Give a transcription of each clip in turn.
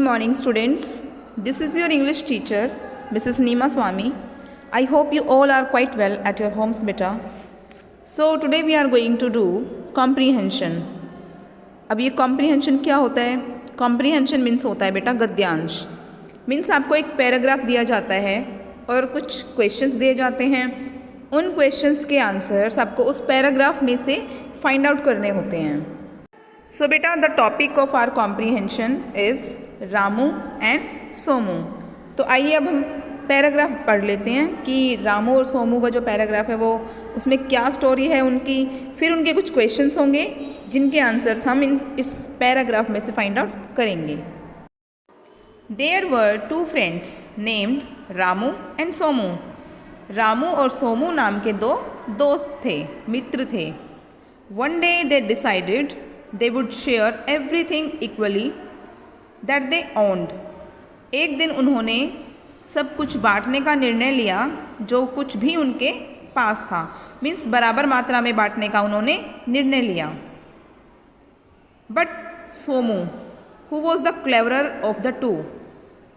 morning, students. This is your English teacher, Mrs. Neema Swami. I hope you all are quite well at your homes, beta. So today we are going to do comprehension. अब ये comprehension क्या होता है? Comprehension means होता है बेटा गद्यांश. Means आपको एक पैराग्राफ दिया जाता है और कुछ क्वेश्चंस दिए जाते हैं. उन क्वेश्चंस के आंसर्स आपको उस पैराग्राफ में से फाइंड आउट करने होते हैं. सो बेटा the topic of our comprehension is Ramu and Somu. तो आइए अब हम पैराग्राफ पढ़ लेते हैं कि रामू और सोमू का जो पैराग्राफ है वो उसमें क्या स्टोरी है उनकी. फिर उनके कुछ क्वेश्चंस होंगे जिनके आंसर्स हम इस पैराग्राफ में से फाइंड आउट करेंगे. There were two friends named Ramu and Somu. Ramu और सोमू नाम के दो दोस्त थे, मित्र थे. One day they decided they would share everything equally that they owned. एक दिन उन्होंने सब कुछ बांटने का निर्णय लिया जो कुछ भी उनके पास था. मीन्स बराबर मात्रा में बांटने का उन्होंने निर्णय लिया. But Somu who was the cleverer of the two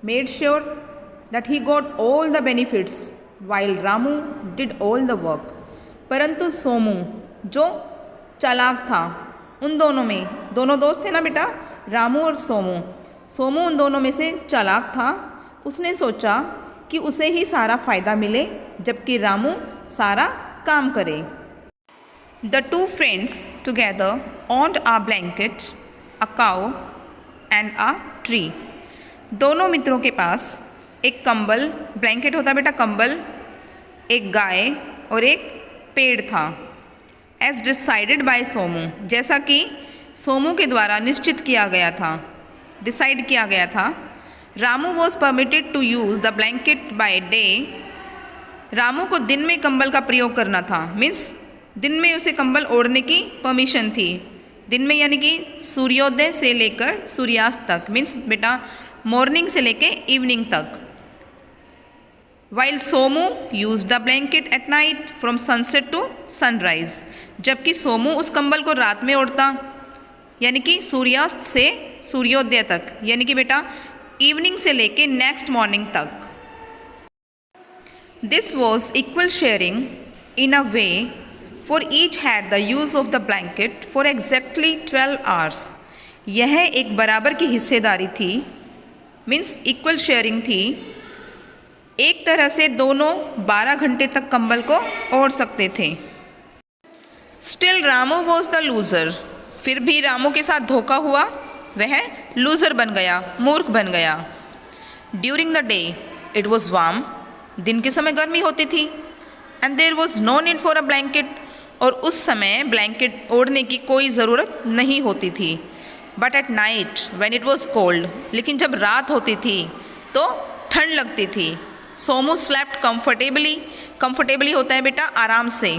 made sure that he got all the benefits while Ramu did all the work. परंतु सोमू जो चालाक था उन दोनों में, दोनों दोस्त थे ना बेटा रामू और सोमू. सोमू उन दोनों में से चालाक था. उसने सोचा कि उसे ही सारा फ़ायदा मिले जबकि रामू सारा काम करे. The two friends together owned a blanket, a cow and a tree. दोनों मित्रों के पास एक कंबल, ब्लैंकेट होता बेटा कंबल, एक गाय और एक पेड़ था. एज डिसाइडेड बाय सोमू, जैसा कि सोमू के द्वारा निश्चित किया गया था, डिसाइड किया गया था. Ramu was permitted to use the blanket by day. Ramu को दिन में कंबल का प्रयोग करना था. मीन्स दिन में उसे कंबल ओढ़ने की परमिशन थी. दिन में यानी कि सूर्योदय से लेकर सूर्यास्त तक. मीन्स बेटा मॉर्निंग से लेके इवनिंग तक. While Somu used the blanket at night from sunset to sunrise. जबकि सोमू उस कंबल को रात में ओढ़ता यानी कि सूर्यास्त से सूर्योदय तक, यानी कि बेटा इवनिंग से लेके नेक्स्ट मॉर्निंग तक. This was equal sharing in a way for each had the use of the blanket for exactly 12 hours. यह एक बराबर की हिस्सेदारी थी. मीन्स इक्वल शेयरिंग थी. एक तरह से दोनों 12 घंटे तक कंबल को ओढ़ सकते थे. Still Ramu was the loser. फिर भी रामू के साथ धोखा हुआ. वह लूज़र बन गया, मूर्ख बन गया. During the day it was warm. दिन के समय गर्मी होती थी. And there was no need for a blanket. और उस समय ब्लैंकेट ओढ़ने की कोई ज़रूरत नहीं होती थी. But at night when it was cold, लेकिन जब रात होती थी तो ठंड लगती थी. Somu slept comfortably. कंफर्टेबली होता है बेटा आराम से.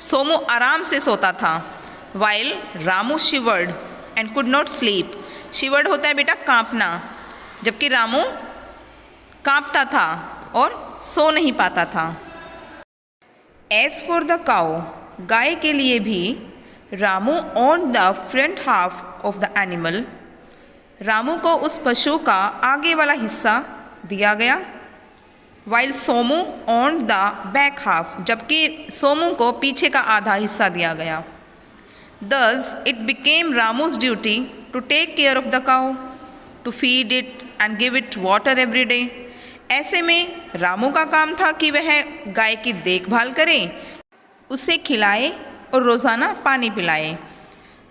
सोमू आराम से सोता था. While Ramu शिवर्ड and could not sleep. शिवर्ड होता है बेटा कांपना, जबकि रामू कांपता था और सो नहीं पाता था. एज फॉर द काउ, गाय के लिए भी Ramu on the front half of the animal. Ramu को उस पशु का आगे वाला हिस्सा दिया गया. While Somu on the back half, जबकि सोमू को पीछे का आधा हिस्सा दिया गया. Thus it became Ramu's duty to take care of the cow, to feed it and give it water every day. ऐसे में रामू का काम था कि वह गाय की देखभाल करे, उसे खिलाए और रोज़ाना पानी पिलाए.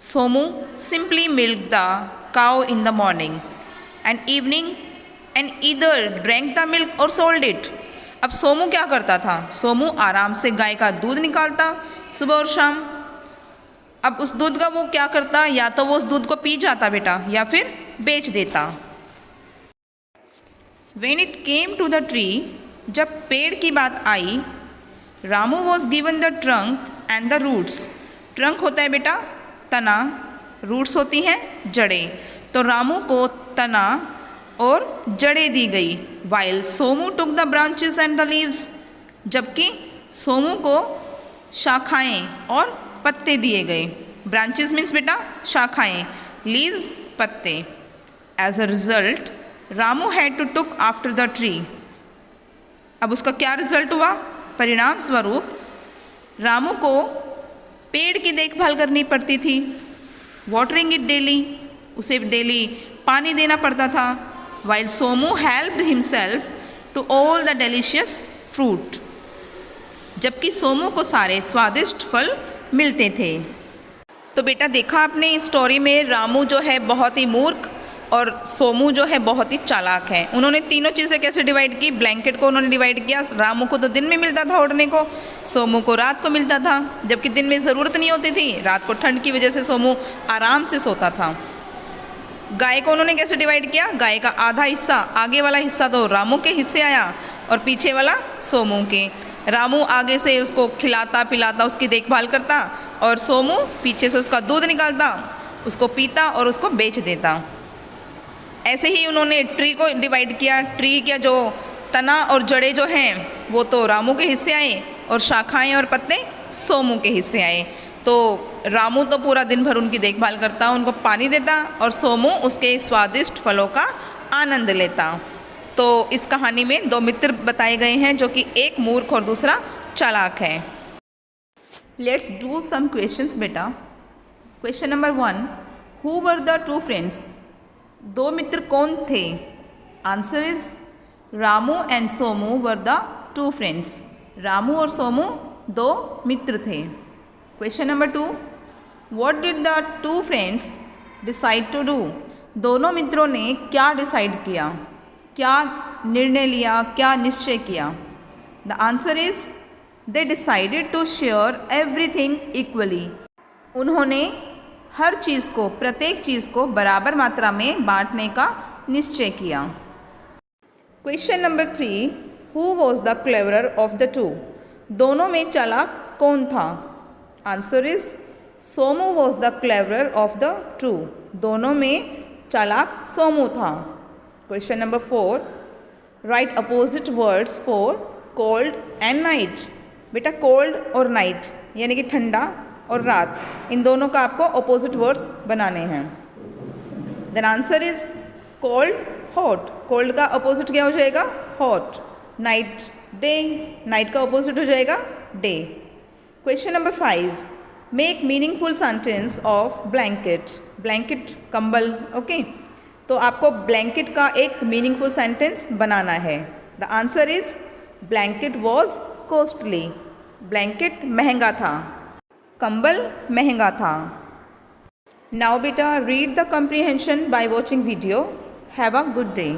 Somu simply milk the cow in the morning and evening and either drank the milk और सोल्ड इट. अब सोमू क्या करता था? सोमू आराम से गाय का दूध निकालता सुबह और शाम. अब उस दूध का वो क्या करता? या तो वो उस दूध को पी जाता बेटा या फिर बेच देता. When it came to the tree, जब पेड़ की बात आई, Ramu was given the trunk and the roots. Trunk होता है बेटा तना, रूट्स होती हैं जड़ें. तो रामू को तना और जड़ें दी गई. While Somu took the branches and the leaves, जबकि सोमू को शाखाएं और पत्ते दिए गए. ब्रांचेस मीन्स बेटा शाखाएं, लीव्स पत्ते. As a result Ramu had to took after the tree. अब उसका क्या रिजल्ट हुआ? परिणाम स्वरूप रामू को पेड़ की देखभाल करनी पड़ती थी। वाटरिंग इट डेली, उसे डेली पानी देना पड़ता था। While Somu helped himself to all the delicious fruit, जबकि सोमू को सारे स्वादिष्ट फल मिलते थे। तो बेटा देखा आपने इस स्टोरी में रामू जो है बहुत ही मूर्ख और सोमू जो है बहुत ही चालाक है। उन्होंने तीनों चीज़ें कैसे डिवाइड की? ब्लैंकेट को उन्होंने डिवाइड किया। रामू को तो दिन में मिलता था ओढ़ने को, सोमू को रात को मिलता था, जबकि दिन में ज़रूरत नहीं होती थी। रात को ठंड की वजह से सोमू आराम से सोता था। गाय को उन्होंने कैसे डिवाइड किया? गाय का आधा हिस्सा, आगे वाला हिस्सा तो रामू के हिस्से आया और पीछे वाला सोमू के। रामू आगे से उसको खिलाता पिलाता उसकी देखभाल करता और सोमू पीछे से उसका दूध निकालता, उसको पीता और उसको बेच देता। ऐसे ही उन्होंने ट्री को डिवाइड किया। ट्री का जो तना और जड़ें जो हैं वो तो रामू के हिस्से आए और शाखाएं और पत्ते सोमू के हिस्से आए। तो रामू तो पूरा दिन भर उनकी देखभाल करता, उनको पानी देता और सोमू उसके स्वादिष्ट फलों का आनंद लेता। तो इस कहानी में दो मित्र बताए गए हैं जो कि एक मूर्ख और दूसरा चालाक है। लेट्स डू सम क्वेश्चंस बेटा। Question number 1, who were the two friends? दो मित्र कौन थे? Answer is Ramu and Somu were the two friends. Ramu और सोमू दो मित्र थे। Question number 2, what did the two friends decide to do? दोनों मित्रों ने क्या डिसाइड किया, क्या निर्णय लिया, क्या निश्चय किया? The answer is they decided to share everything equally. उन्होंने हर चीज़ को, प्रत्येक चीज़ को बराबर मात्रा में बांटने का निश्चय किया। Question number 3, who was the cleverer of the two? दोनों में चालाक कौन था? Answer is Somu was the cleverer of the two. दोनों में चालाक सोमू था। Question number 4, right opposite words for cold and night. बेटा कोल्ड और नाइट यानी कि ठंडा और रात, इन दोनों का आपको अपोजिट वर्ड्स बनाने हैं। Then answer is cold hot. Cold का अपोजिट क्या हो जाएगा? हॉट। नाइट डे, नाइट का अपोजिट हो जाएगा day. Question number 5, make meaningful sentence of blanket. Blanket कंबल, ओके। तो आपको ब्लैंकेट का एक मीनिंगफुल सेंटेंस बनाना है। The answer is blanket was costly. Blanket महंगा था, कंबल महंगा था। नाउ बेटा read the comprehension by watching video. Have a good day.